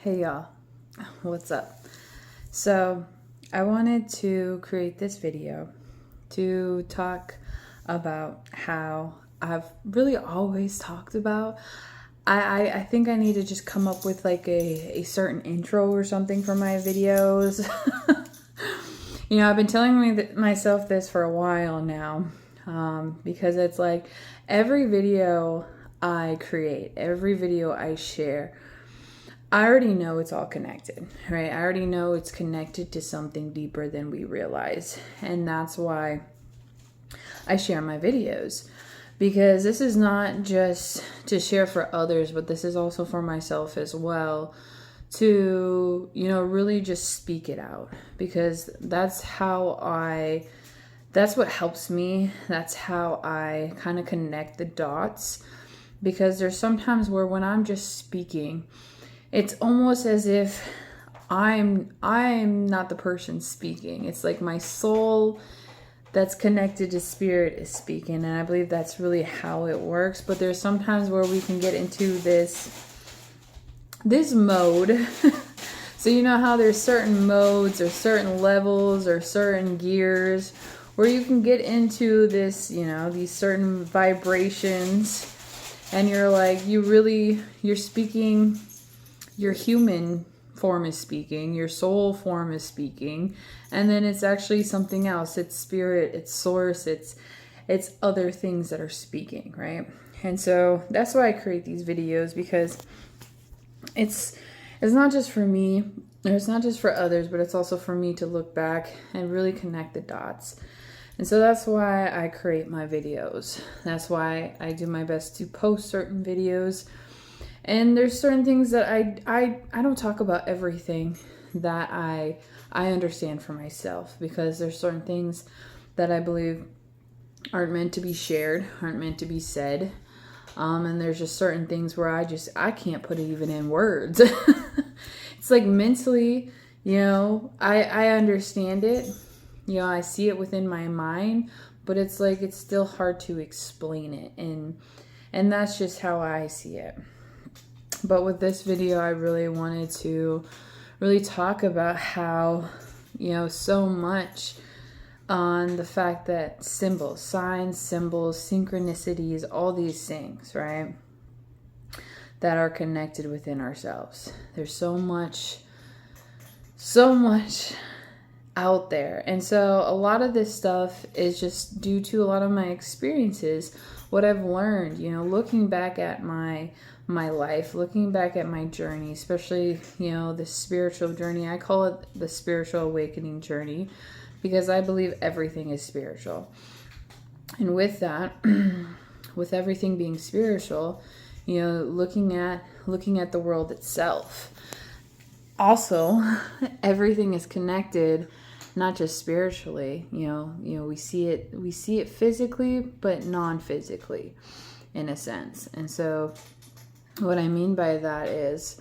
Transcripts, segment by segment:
Hey y'all, what's up? So, I wanted to create this video to talk about how I've really always talked about. I think I need to just come up with like a certain intro or something for my videos. I've been telling myself this for a while now, because it's like every video I create, every video I share, I already know it's all connected, right? I already know it's connected to something deeper than we realize. And that's why I share my videos. Because this is not just to share for others, but this is also for myself as well. To, really just speak it out. Because that's what helps me. That's how I kind of connect the dots. Because there's sometimes where when I'm just speaking, it's almost as if I'm not the person speaking. It's like my soul that's connected to spirit is speaking, and I believe that's really how it works. But there's sometimes where we can get into this mode. So you know how there's certain modes or certain levels or certain gears where you can get into this, these certain vibrations, and you're like, you're speaking. Your human form is speaking, your soul form is speaking, and then it's actually something else. It's spirit, it's source, it's other things that are speaking, right? And so that's why I create these videos, because it's not just for me, or it's not just for others, but it's also for me to look back and really connect the dots. And so that's why I create my videos. That's why I do my best to post certain videos. And there's certain things that I don't talk about everything that I understand for myself, because there's certain things that I believe aren't meant to be shared, aren't meant to be said. And there's just certain things where I can't put it even in words. It's like mentally, I understand it. I see it within my mind, but it's like it's still hard to explain it. And that's just how I see it. But with this video, I really wanted to really talk about how, so much on the fact that symbols, signs, symbols, synchronicities, all these things, right, that are connected within ourselves. There's so much out there. And so a lot of this stuff is just due to a lot of my experiences, what I've learned, looking back at my life, looking back at my journey, especially, the spiritual journey. I call it the spiritual awakening journey, because I believe everything is spiritual. And with that, with everything being spiritual, looking at the world itself. Also, everything is connected, not just spiritually. We see it physically, but non-physically, in a sense. And so what I mean by that is,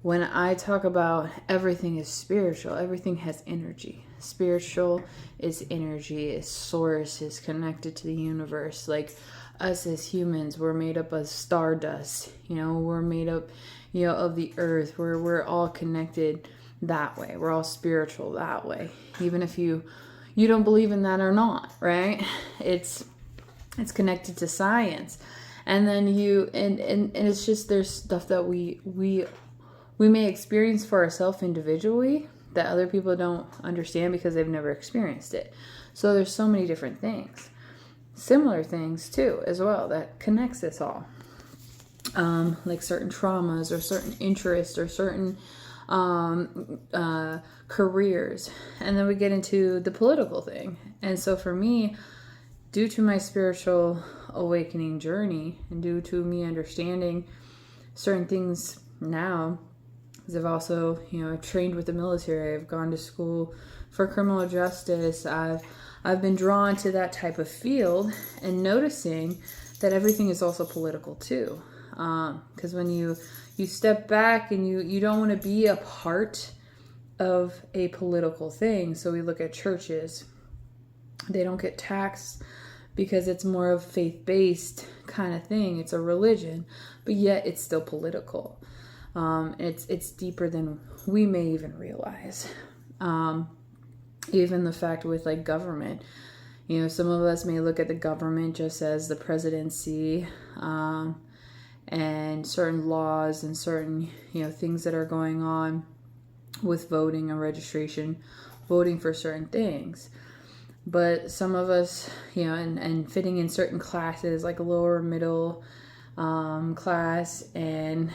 when I talk about everything is spiritual, everything has energy. Spiritual is energy, is source, is connected to the universe. Like us as humans, we're made up of stardust. We're made up, of the earth. We're all connected that way. We're all spiritual that way. Even if you don't believe in that or not, right? It's connected to science. And then and it's just, there's stuff that we may experience for ourselves individually that other people don't understand because they've never experienced it. So there's so many different things, similar things too, as well, that connects us all. Like certain traumas or certain interests or certain careers. And then we get into the political thing. And so for me, due to my spiritual awakening journey and due to me understanding certain things now, because I've also, I've trained with the military, I've gone to school for criminal justice, I've been drawn to that type of field, and noticing that everything is also political too. Because when you step back and you don't want to be a part of a political thing. So we look at churches, they don't get taxed because it's more of faith-based kind of thing. It's a religion, but yet it's still political. It's deeper than we may even realize. Even the fact with like government, you know, some of us may look at the government just as the presidency, and certain laws and certain, you know, things that are going on with voting and registration, voting for certain things. But some of us, you know, and fitting in certain classes like lower middle class, and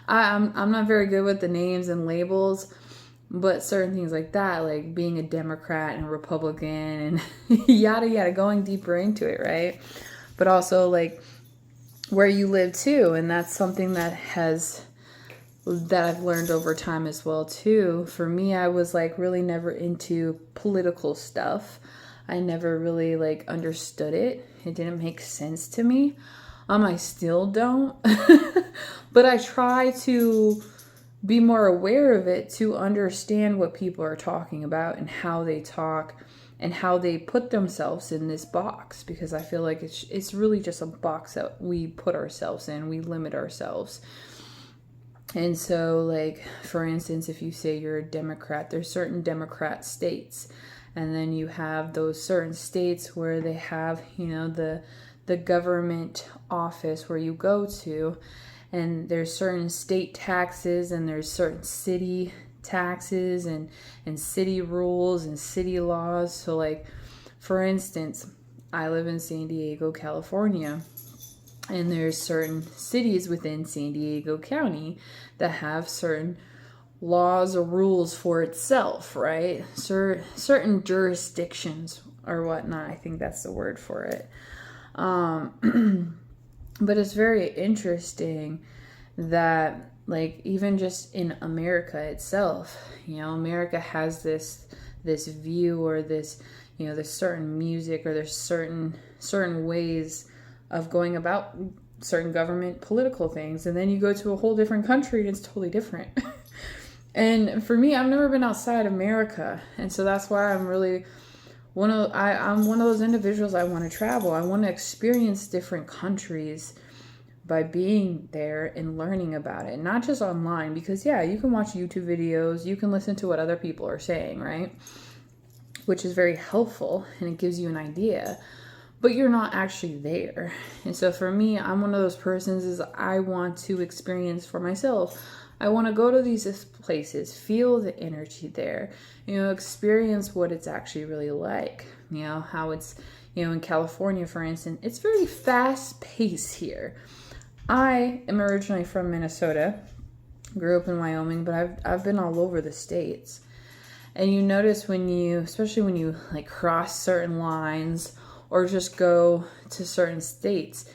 I'm not very good with the names and labels, but certain things like that, like being a Democrat and a Republican and yada yada, going deeper into it, right? But also like where you live too, and that's something that I've learned over time as well too. For me, I was like really never into political stuff. I never really like understood it. It didn't make sense to me. I still don't, but I try to be more aware of it to understand what people are talking about and how they talk and how they put themselves in this box, because I feel like it's really just a box that we put ourselves in. We limit ourselves. And so, like, for instance, if you say you're a Democrat, there's certain Democrat states, and then you have those certain states where they have, you know, the government office where you go to, and there's certain state taxes, and there's certain city taxes and city rules and city laws. So like, for instance, I live in San Diego, California, and there's certain cities within San Diego County that have certain laws or rules for itself, right? Certain jurisdictions or whatnot. I think that's the word for it. But it's very interesting that, like, even just in America itself, you know, America has this view, or this, you know, there's certain music, or there's certain ways of going about certain government political things, and then you go to a whole different country and it's totally different. And for me, I've never been outside America, and so that's why I'm really I'm one of those individuals. I want to travel. I want to experience different countries by being there and learning about it, not just online, because yeah, you can watch YouTube videos, you can listen to what other people are saying, right? Which is very helpful and it gives you an idea, but you're not actually there. And so for me, I'm one of those persons is I want to experience for myself. I want to go to these places, feel the energy there, you know, experience what it's actually really like, you know, how it's, you know, in California, for instance, it's very fast paced here. I am originally from Minnesota, grew up in Wyoming, but I've been all over the states. And you notice especially when you like cross certain lines or just go to certain states,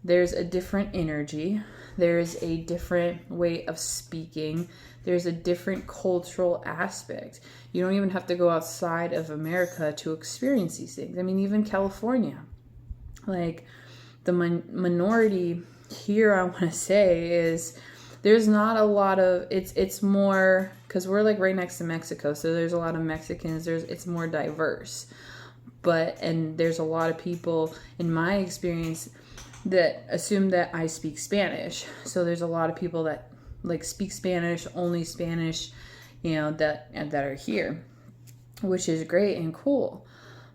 there's a different energy. There's a different way of speaking. There's a different cultural aspect. You don't even have to go outside of America to experience these things. I mean, even California, like the minority here, I want to say, is there's not a lot of, it's more, because we're like right next to Mexico, so there's a lot of Mexicans. It's more diverse. And there's a lot of people, in my experience, that assume that I speak Spanish. So there's a lot of people that like speak Spanish, only Spanish, you know, that are here, which is great and cool.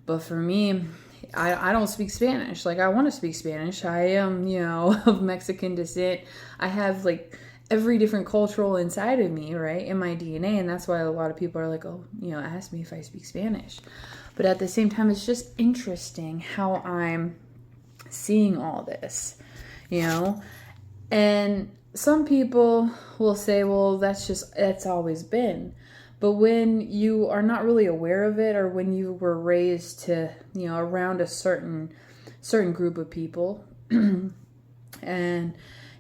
But for me, I don't speak Spanish. Like, I want to speak Spanish. I am, you know, of Mexican descent. I have like every different cultural inside of me, right, in my DNA. And that's why a lot of people are like, oh, you know, ask me if I speak Spanish. But at the same time, it's just interesting how I'm seeing all this, you know. And some people will say, well, that's always been. But when you are not really aware of it, or when you were raised to, you know, around a certain group of people and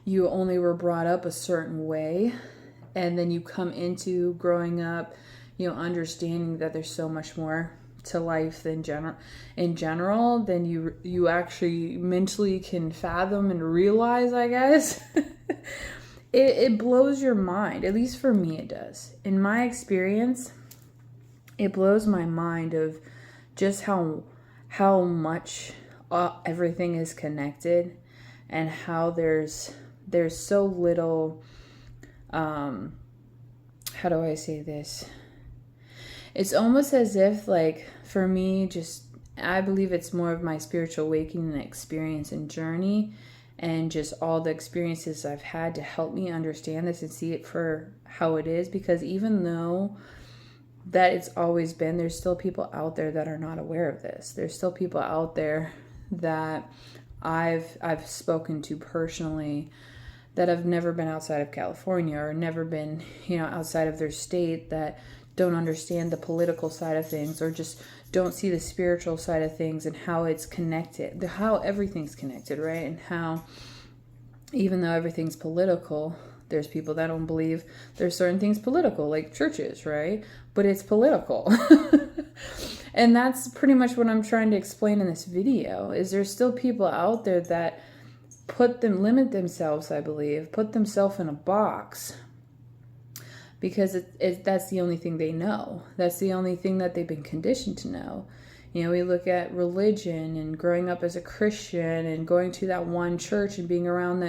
you only were brought up a certain way, and then you come into growing up, you know, understanding that there's so much more to life than in general, then you actually mentally can fathom and realize, I guess. It blows your mind. At least for me, it does. In my experience, it blows my mind of just how much everything is connected, and how there's so little how do I say this? It's almost as if, like, for me, just, I believe it's more of my spiritual awakening experience and journey, and just all the experiences I've had to help me understand this and see it for how it is. Because even though that it's always been, there's still people out there that are not aware of this. There's still people out there that I've spoken to personally that have never been outside of California, or never been, outside of their state, that don't understand the political side of things, or just don't see the spiritual side of things and how it's connected, how everything's connected, right? And how, even though everything's political, there's people that don't believe there's certain things political, like churches, right? But it's political. And that's pretty much what I'm trying to explain in this video, is there's still people out there that limit themselves, I believe, put themselves in a box, because that's the only thing they know. That's the only thing that they've been conditioned to know. We look at religion and growing up as a Christian and going to that one church and being around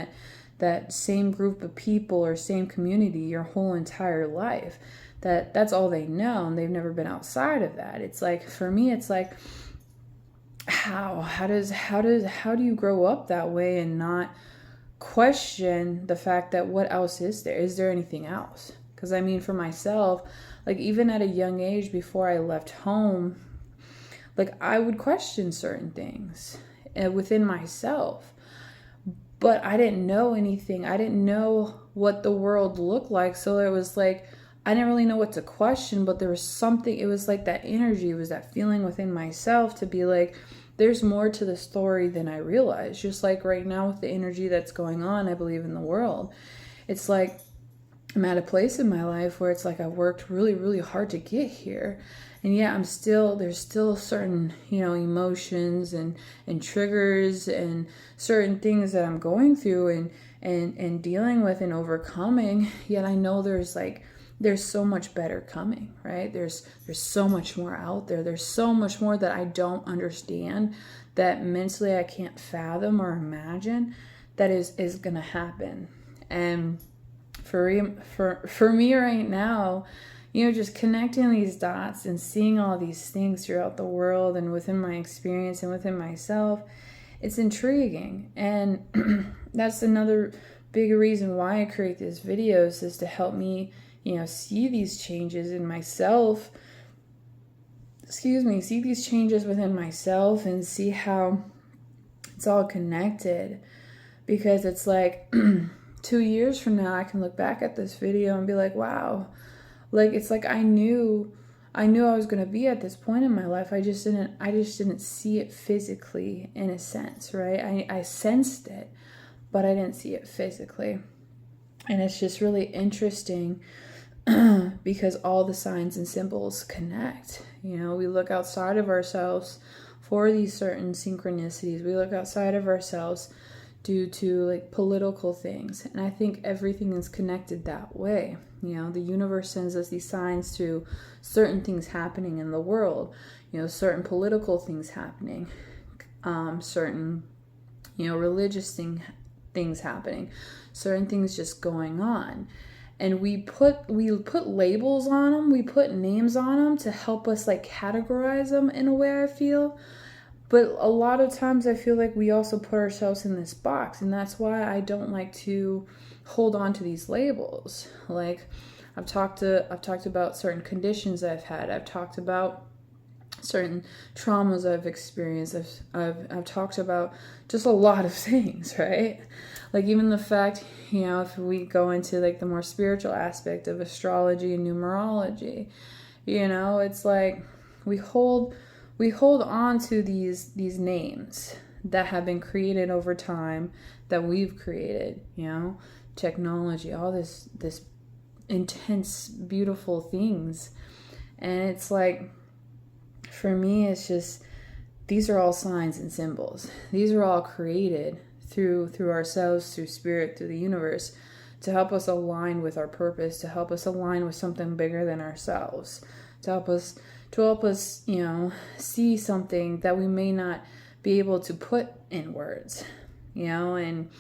that same group of people or same community your whole entire life. That's all they know, and they've never been outside of that. It's like, for me, it's like, how do you grow up that way and not question the fact that what else is there? Is there anything else? Because I mean, for myself, like, even at a young age, before I left home, like, I would question certain things within myself, but I didn't know anything. I didn't know what the world looked like. So it was like, I didn't really know what to question, but there was something, it was like that energy, it was that feeling within myself to be like, there's more to the story than I realized. Just like right now with the energy that's going on, I believe, in the world. It's like, I'm at a place in my life where it's like I've worked really, really hard to get here. And yet there's still certain, emotions and triggers and certain things that I'm going through and dealing with and overcoming. Yet I know there's so much better coming, right? There's so much more out there. There's so much more that I don't understand, that mentally I can't fathom or imagine, that is going to happen. And for me right now, just connecting these dots and seeing all these things throughout the world and within my experience and within myself, it's intriguing. And that's another big reason why I create these videos, is to help me, see these changes in myself. See these changes within myself and see how it's all connected. Because it's like 2 years from now, I can look back at this video and be like, wow, like, it's like I knew I was going to be at this point in my life. I just didn't see it physically, in a sense, right? I sensed it, but I didn't see it physically. And it's just really interesting because all the signs and symbols connect. We look outside of ourselves for these certain synchronicities. We look outside of ourselves due to, like, political things. And I think everything is connected that way. The universe sends us these signs to certain things happening in the world, certain political things happening, certain, religious things happening, certain things just going on. And we put labels on them, we put names on them to help us, like, categorize them in a way, I feel. But a lot of times I feel like we also put ourselves in this box, and that's why I don't like to hold on to these labels. Like, I've talked about certain conditions I've had. I've talked about certain traumas I've experienced. I've talked about just a lot of things, right? Like, even the fact, if we go into, like, the more spiritual aspect of astrology and numerology, it's like we hold on to these names that have been created over time, that we've created, technology, all this intense, beautiful things. And it's like, for me, it's just, these are all signs and symbols. These are all created through ourselves, through spirit, through the universe, to help us align with our purpose, to help us align with something bigger than ourselves, to help us, see something that we may not be able to put in words, and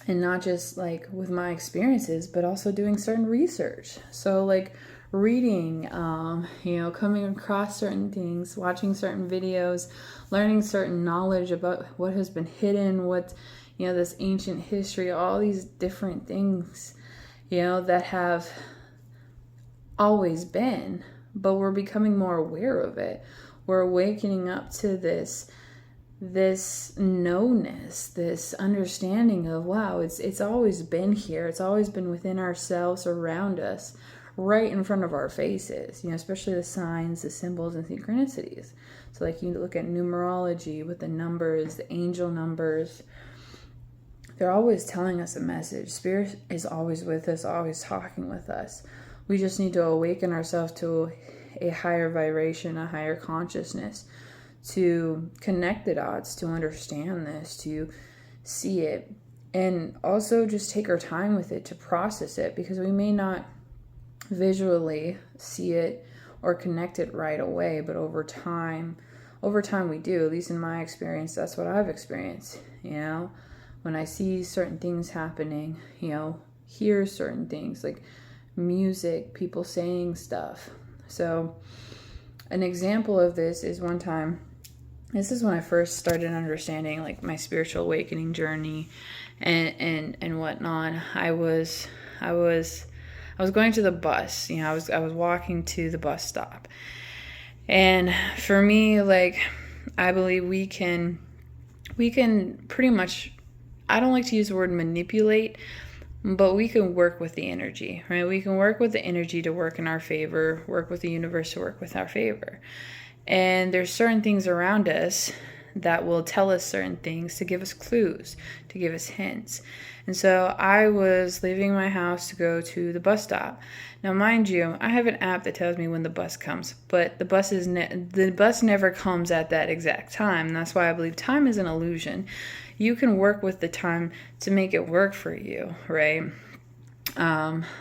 And not just like with my experiences, but also doing certain research. So like reading, coming across certain things, watching certain videos, learning certain knowledge about what has been hidden, what, this ancient history, all these different things, that have always been, but we're becoming more aware of it. We're awakening up to this knownness, this understanding of, wow, it's always been here. It's always been within ourselves, around us, right in front of our faces, especially the signs, the symbols, and synchronicities. So like you look at numerology with the numbers, the angel numbers, they're always telling us a message. Spirit is always with us, always talking with us. We just need to awaken ourselves to a higher vibration, a higher consciousness, to connect the dots, to understand this, to see it, and also just take our time with it to process it, because we may not visually see it or connect it right away, but over time we do. At least in my experience, that's what I've experienced. When I see certain things happening, hear certain things like music, people saying stuff. So an example of this is one time, this is when I first started understanding like my spiritual awakening journey and whatnot. I was going to the bus, I was walking to the bus stop. And for me, like, I believe we can pretty much, I don't like to use the word manipulate, but we can work with the energy, right? We can work with the energy to work in our favor, work with the universe to work with our favor. And there's certain things around us that will tell us certain things, to give us clues, to give us hints. And so I was leaving my house to go to the bus stop. Now, mind you, I have an app that tells me when the bus comes, but the bus never comes at that exact time. And that's why I believe time is an illusion. You can work with the time to make it work for you, right?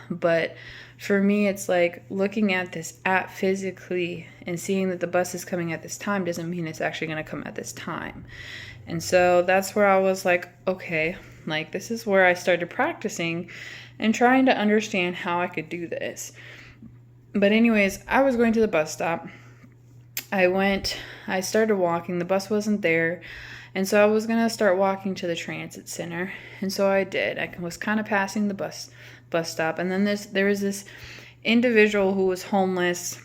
But for me, it's like looking at this app physically and seeing that the bus is coming at this time doesn't mean it's actually going to come at this time. And so that's where I was like, okay, like this is where I started practicing and trying to understand how I could do this. But anyways, I was going to the bus stop. I started walking. The bus wasn't there. And so I was going to start walking to the transit center. And so I did. I was kind of passing the bus stop. And then there was this individual who was homeless.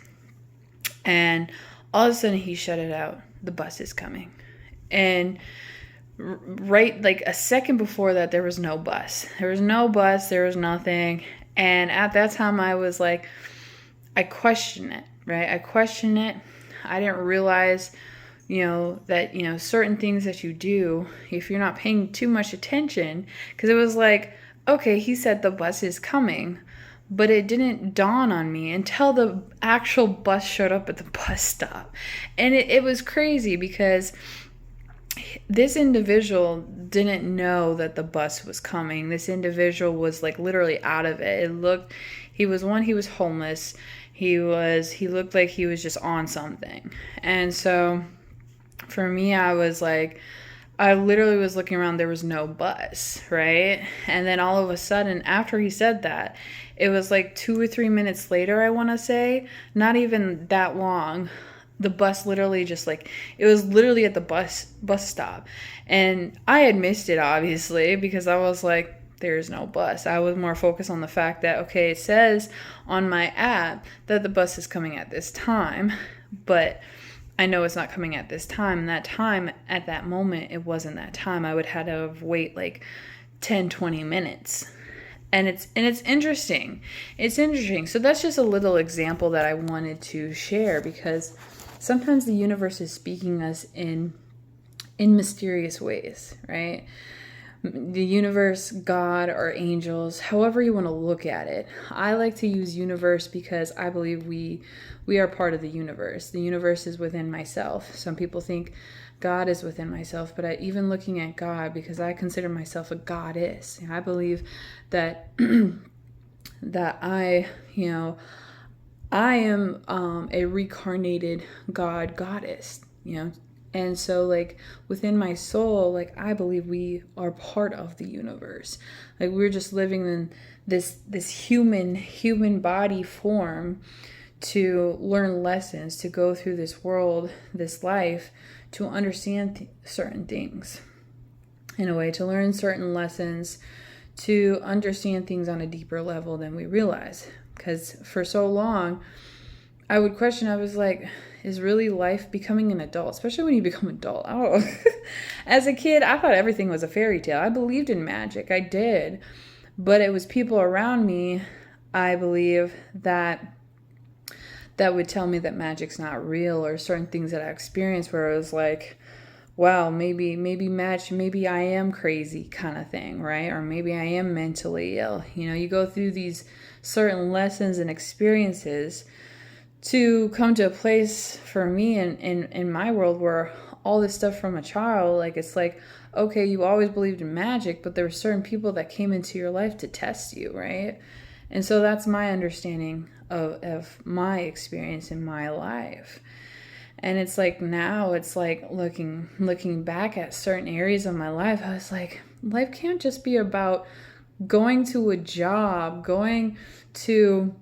And all of a sudden he shouted out, "The bus is coming." And right like a second before that, there was no bus. There was no bus. There was nothing. And at that time I was like, I question it, right? I question it. I didn't realize that, certain things that you do, if you're not paying too much attention, because it was like, okay, he said the bus is coming, but it didn't dawn on me until the actual bus showed up at the bus stop. And it was crazy because this individual didn't know that the bus was coming. This individual was like literally out of it. He was homeless. He looked like he was just on something. And so for me, I literally was looking around, there was no bus, right? And then all of a sudden, after he said that, it was like 2 or 3 minutes later, I want to say, not even that long, the bus literally it was literally at the bus stop. And I had missed it, obviously, because I was like, there's no bus. I was more focused on the fact that, okay, it says on my app that the bus is coming at this time, but I know it's not coming at this time. And that time, at that moment, it wasn't that time. I would have had to wait like 10, 20 minutes. And it's interesting. It's interesting. So that's just a little example that I wanted to share, because sometimes the universe is speaking us in mysterious ways, right? The universe, God, or angels, however you want to look at it. I like to use universe because I believe we are part of the universe. The universe is within myself. Some people think God is within myself, but even looking at God, because I consider myself a goddess. I believe that that I am a reincarnated goddess. And so like within my soul, like I believe we are part of the universe. Like we're just living in this human body form to learn lessons, to go through this world, this life, to understand certain things in a way, to learn certain lessons, to understand things on a deeper level than we realize. Because for so long, I would question, I was like, is really life becoming an adult? Especially when you become an adult. I don't know. As a kid, I thought everything was a fairy tale. I believed in magic. I did. But it was people around me, I believe, that would tell me that magic's not real, or certain things that I experienced where I was like, wow, maybe magic, maybe I am crazy kind of thing, right? Or maybe I am mentally ill. You know, you go through these certain lessons and experiences to come to a place for me in my world where all this stuff from a child, like it's like, okay, you always believed in magic, but there were certain people that came into your life to test you, right? And so that's my understanding of my experience in my life. And it's like now it's like looking back at certain areas of my life, I was like, life can't just be about going to a job, going to,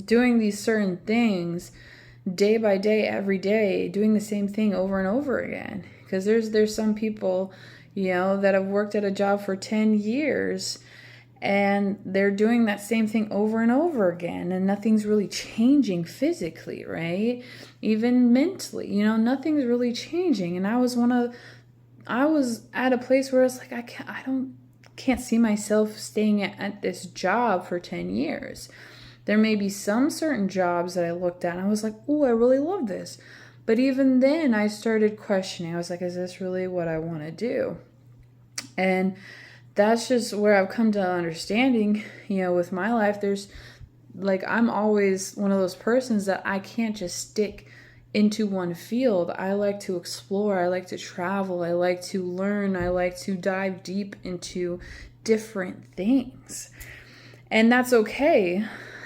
doing these certain things day by day, every day, doing the same thing over and over again. Because there's some people, that have worked at a job for 10 years and they're doing that same thing over and over again, and nothing's really changing physically, right? Even mentally, nothing's really changing. And I was at a place where I was like, I can't see myself staying at this job for 10 years. There may be some certain jobs that I looked at and I was like, oh, I really love this. But even then I started questioning. I was like, is this really what I want to do? And that's just where I've come to understanding, with my life. There's like, I'm always one of those persons that I can't just stick into one field. I like to explore. I like to travel. I like to learn. I like to dive deep into different things. And that's okay.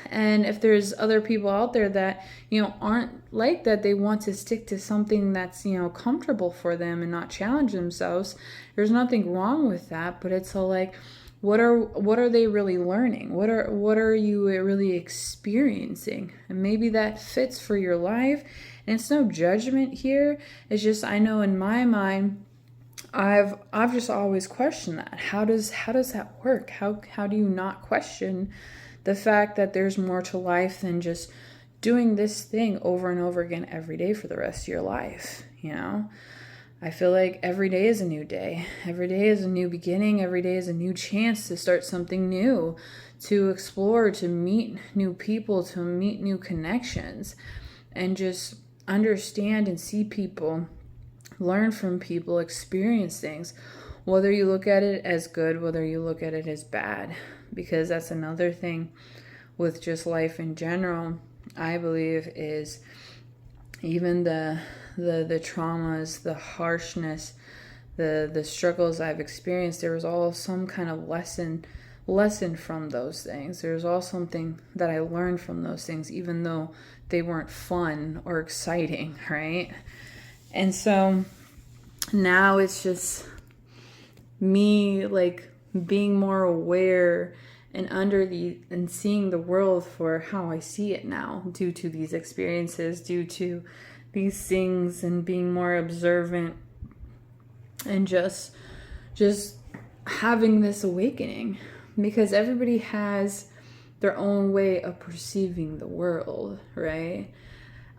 And if there's other people out there that, aren't like that, they want to stick to something that's, comfortable for them and not challenge themselves. There's nothing wrong with that, but it's all like, what are they really learning? What are you really experiencing? And maybe that fits for your life. And it's no judgment here. It's just, I know in my mind, I've just always questioned that. How does that work? How do you not question the fact that there's more to life than just doing this thing over and over again every day for the rest of your life? I feel like every day is a new day. Every day is a new beginning. Every day is a new chance to start something new, to explore, to meet new people, to meet new connections, and just understand and see people, learn from people, experience things, whether you look at it as good, whether you look at it as bad. Because that's another thing with just life in general, I believe, is even the traumas, the harshness, the struggles I've experienced, there was all some kind of lesson from those things. There's all something that I learned from those things, even though they weren't fun or exciting, right? And so now it's just me like being more aware and seeing the world for how I see it now, due to these experiences, due to these things, and being more observant, and just having this awakening, because everybody has their own way of perceiving the world, right?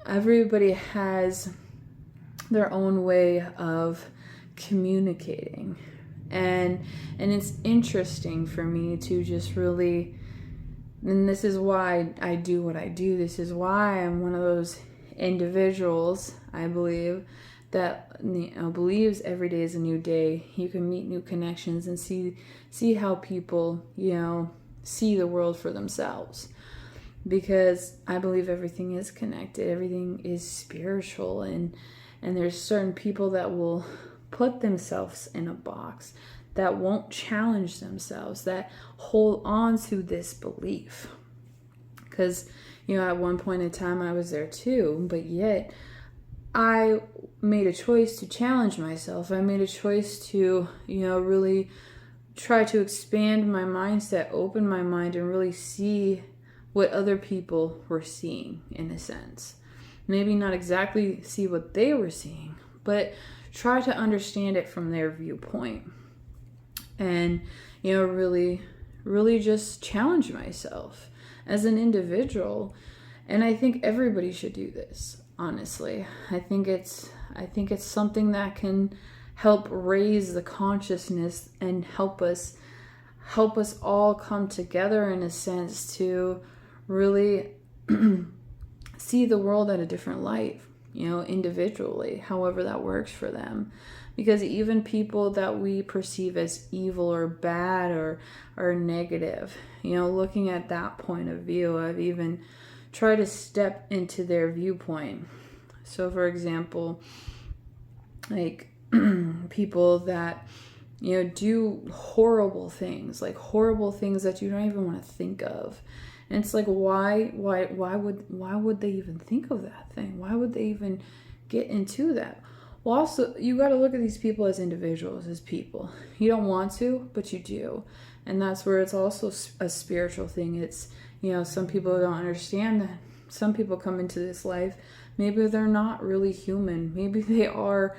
Everybody has their own way of communicating. And it's interesting for me to just really, and this is why I do what I do. This is why I'm one of those individuals, I believe, that believes every day is a new day. You can meet new connections and see how people, see the world for themselves. Because I believe everything is connected. Everything is spiritual, and there's certain people that will put themselves in a box, that won't challenge themselves, that hold on to this belief. Because, at one point in time I was there too, but yet I made a choice to challenge myself. I made a choice to, really try to expand my mindset, open my mind, and really see what other people were seeing, in a sense. Maybe not exactly see what they were seeing, but try to understand it from their viewpoint. And, really, really just challenge myself as an individual. And I think everybody should do this, honestly. I think it's something that can help raise the consciousness and help us all come together, in a sense, to really see the world at a different light, individually, however that works for them. Because even people that we perceive as evil or bad or negative, looking at that point of view, I've even tried to step into their viewpoint. So, for example, like people that do horrible things that you don't even want to think of. And it's like, why would they even think of that thing? Why would they even get into that? Well, also, you got to look at these people as individuals, as people. You don't want to, but you do. And that's where it's also a spiritual thing. It's, some people don't understand that. Some people come into this life, maybe they're not really human. Maybe they are,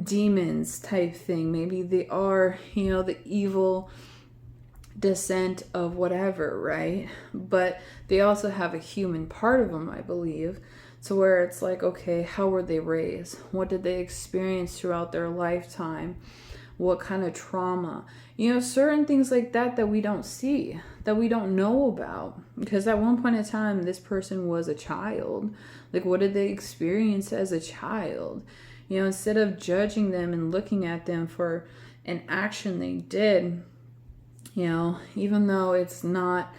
demons type thing. Maybe they are, the evil descent of whatever, right? But they also have a human part of them, I believe. To where it's like, okay, how were they raised? What did they experience throughout their lifetime? What kind of trauma? Certain things like that we don't see, that we don't know about. Because at one point in time, this person was a child. Like, what did they experience as a child? Instead of judging them and looking at them for an action they did, even though it's not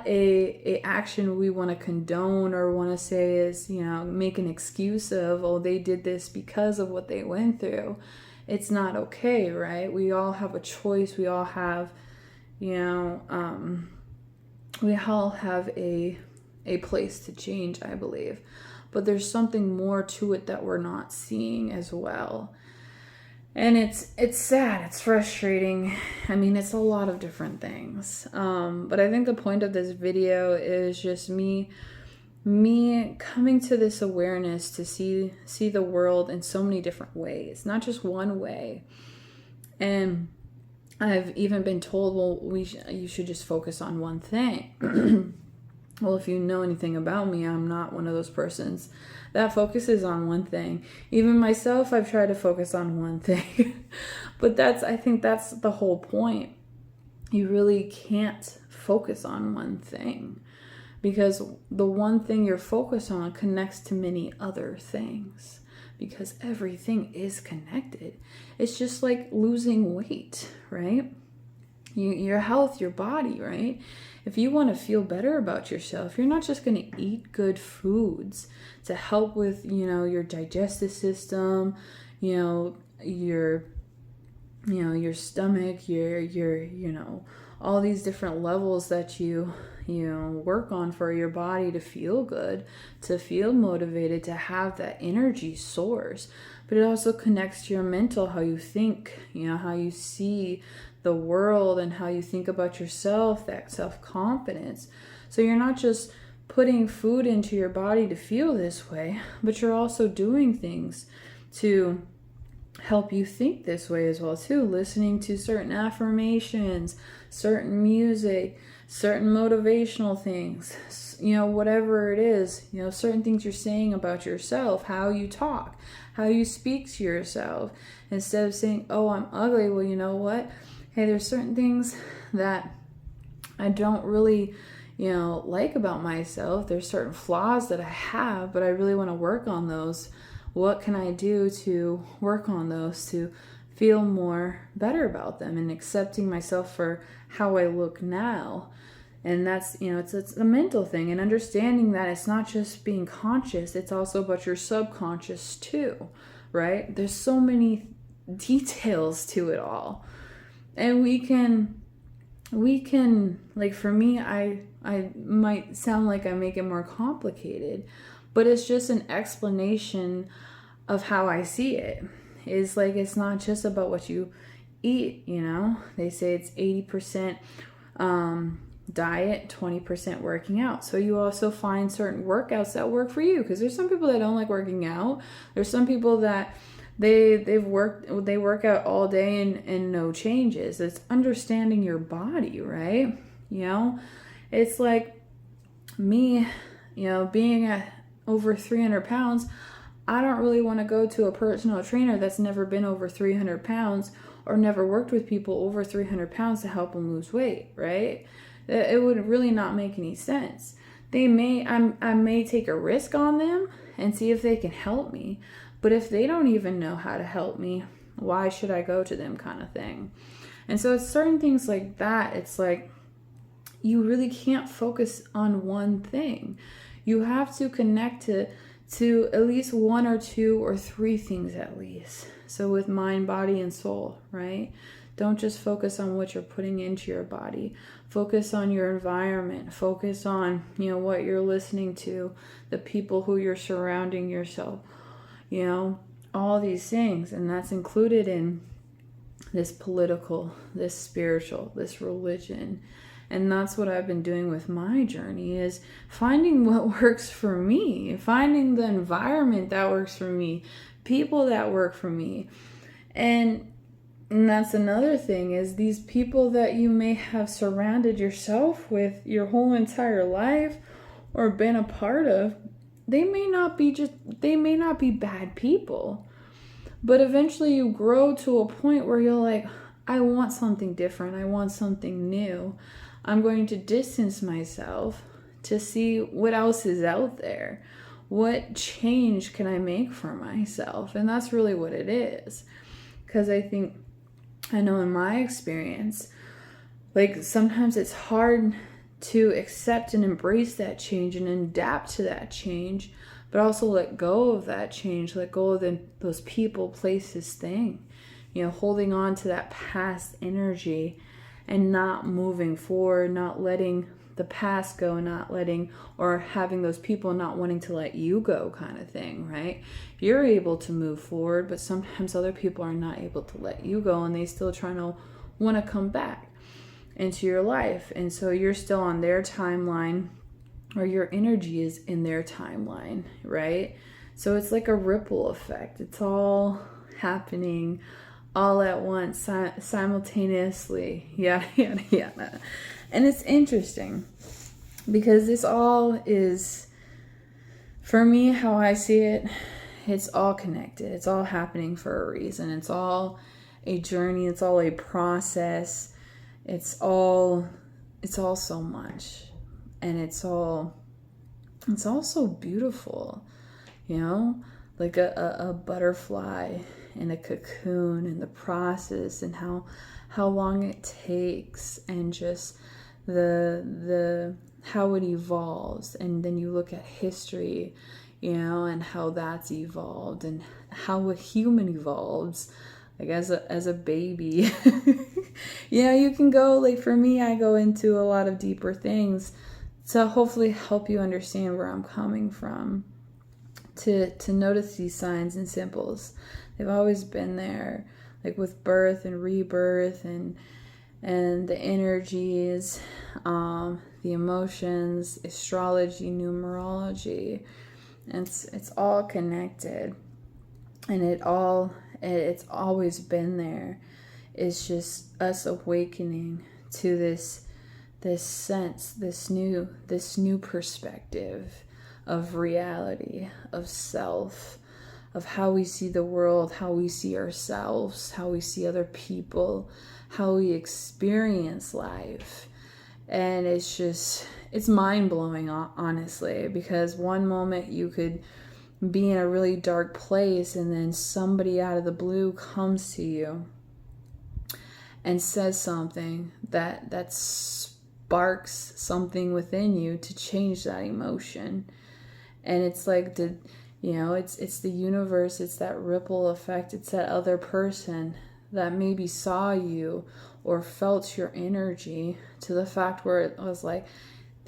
a action we want to condone or want to say is, make an excuse of, oh, they did this because of what they went through. It's not okay, right? We all have a choice. We all have, a place to change, I believe. But there's something more to it that we're not seeing as well. And it's sad, it's frustrating. I mean, it's a lot of different things. But I think the point of this video is just me coming to this awareness to see the world in so many different ways, not just one way. And I've even been told, well, you should just focus on one thing. Well, if you know anything about me, I'm not one of those persons that focuses on one thing. Even myself, I've tried to focus on one thing. But I think that's the whole point. You really can't focus on one thing, because the one thing you're focused on connects to many other things, because everything is connected. It's just like losing weight, right? Your health, your body, right? If you want to feel better about yourself, you're not just going to eat good foods to help with, your digestive system, your stomach, your all these different levels that you work on for your body to feel good, to feel motivated, to have that energy source. But it also connects to your mental, how you think, how you see the world and how you think about yourself, that self-confidence. So you're not just putting food into your body to feel this way, but you're also doing things to help you think this way as well too. Listening to certain affirmations, certain music, certain motivational things, whatever it is, certain things you're saying about yourself, how you talk, how you speak to yourself. Instead of saying, oh, I'm ugly, well, you know what? Hey, there's certain things that I don't really, like about myself. There's certain flaws that I have, but I really want to work on those. What can I do to work on those, to feel more better about them, and accepting myself for how I look now? And that's, it's a mental thing, and understanding that it's not just being conscious, it's also about your subconscious too, right? There's so many details to it all. And we can, like, for me, I might sound like I make it more complicated, but it's just an explanation of how I see it. It's like, it's not just about what you eat, you know? They say it's 80% diet, 20% working out. So you also find certain workouts that work for you, because there's some people that don't like working out. There's some people that they work out all day and no changes. It's understanding your body, right? You know, it's like me, you know, being at over 300 pounds, I don't really want to go to a personal trainer that's never been over 300 pounds or never worked with people over 300 pounds to help them lose weight, right? It would really not make any sense. I may take a risk on them and see if they can help me. But if they don't even know how to help me, why should I go to them, kind of thing? And so it's certain things like that. It's like, you really can't focus on one thing. You have to connect to at least one or two or three things at least. So with mind, body, and soul, right? Don't just focus on what you're putting into your body. Focus on your environment. Focus on, you know, what you're listening to, the people who you're surrounding yourself, you know, all these things. And that's included in this political, this spiritual, this religion. And that's what I've been doing with my journey, is finding what works for me, finding the environment that works for me, people that work for me. And that's another thing, is these people that you may have surrounded yourself with your whole entire life or been a part of, they may not be bad people. But eventually you grow to a point where you're like, I want something different. I want something new. I'm going to distance myself to see what else is out there. What change can I make for myself? And that's really what it is. Because I know in my experience, like, sometimes it's hard to accept and embrace that change and adapt to that change, but also let go of that change, let go of those people, places, thing, you know, holding on to that past energy and not moving forward, not letting the past go, not letting, or having those people not wanting to let you go, kind of thing, right? You're able to move forward, but sometimes other people are not able to let you go, and they still trying to want to come back into your life. And so you're still on their timeline, or your energy is in their timeline, right? So it's like a ripple effect. It's all happening all at once, simultaneously, yada, yada, yada. And it's interesting because this all is, for me, how I see it, it's all connected. It's all happening for a reason. It's all a journey. It's all a process. It's all so much. And it's all so beautiful, you know, like a butterfly in a cocoon, and the process, and how long it takes, and just the how it evolves. And then you look at history, you know, and how that's evolved, and how a human evolves, like as a baby. Yeah, you can go, like, for me, I go into a lot of deeper things to hopefully help you understand where I'm coming from, to notice these signs and symbols. They've always been there, like with birth and rebirth, and the energies, the emotions, astrology, numerology. And it's all connected, and it's always been there. It's just us awakening to this sense, this new perspective of reality, of self, of how we see the world, how we see ourselves, how we see other people, how we experience life. And it's mind-blowing, honestly, because one moment you could be in a really dark place, and then somebody out of the blue comes to you and says something that sparks something within you to change that emotion. And it's like it's the universe, it's that ripple effect, it's that other person that maybe saw you or felt your energy, to the fact where it was like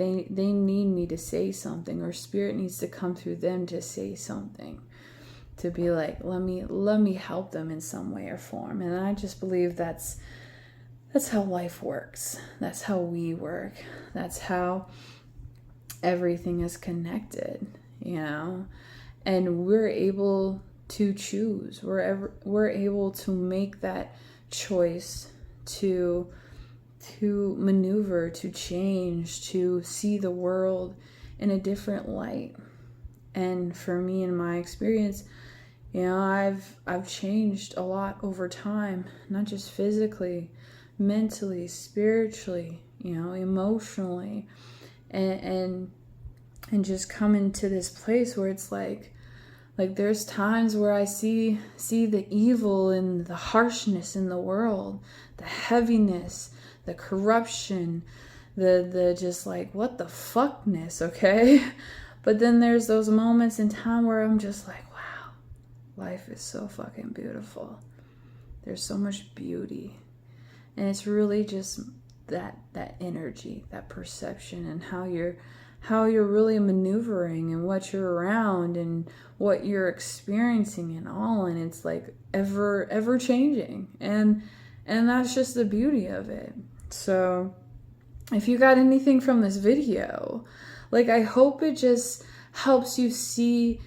they need me to say something, or spirit needs to come through them to say something, to be like, let me help them in some way or form. And I just believe that's how life works. That's how we work. That's how everything is connected, and we're able to choose. We're able to make that choice to maneuver, to change, to see the world in a different light. And for me, in my experience, I've changed a lot over time, not just physically, mentally, spiritually, emotionally, and just coming to this place where it's like there's times where I see the evil and the harshness in the world, the heaviness, the corruption, the just like, what the fuckness, okay? But then there's those moments in time where I'm just like, wow, life is so fucking beautiful. There's so much beauty. And it's really just that energy, that perception, and how you're really maneuvering, and what you're around, and what you're experiencing, and all. And it's like ever changing, and that's just the beauty of it. So if you got anything from this video, I hope it just helps you see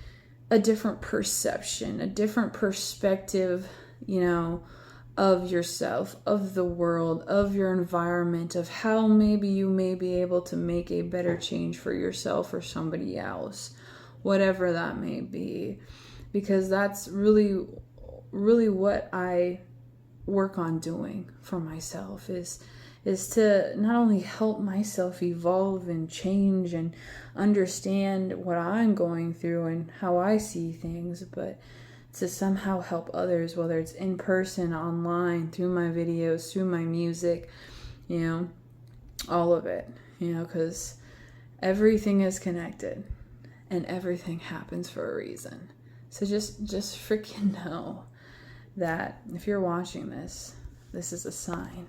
a different perception, a different perspective, of yourself, of the world, of your environment, of how maybe you may be able to make a better change for yourself or somebody else, whatever that may be. Because that's really, really what I work on doing for myself, is to not only help myself evolve and change and understand what I'm going through and how I see things, but to somehow help others, whether it's in person, online, through my videos, through my music, all of it, because everything is connected and everything happens for a reason. So just freaking know that if you're watching this, this is a sign.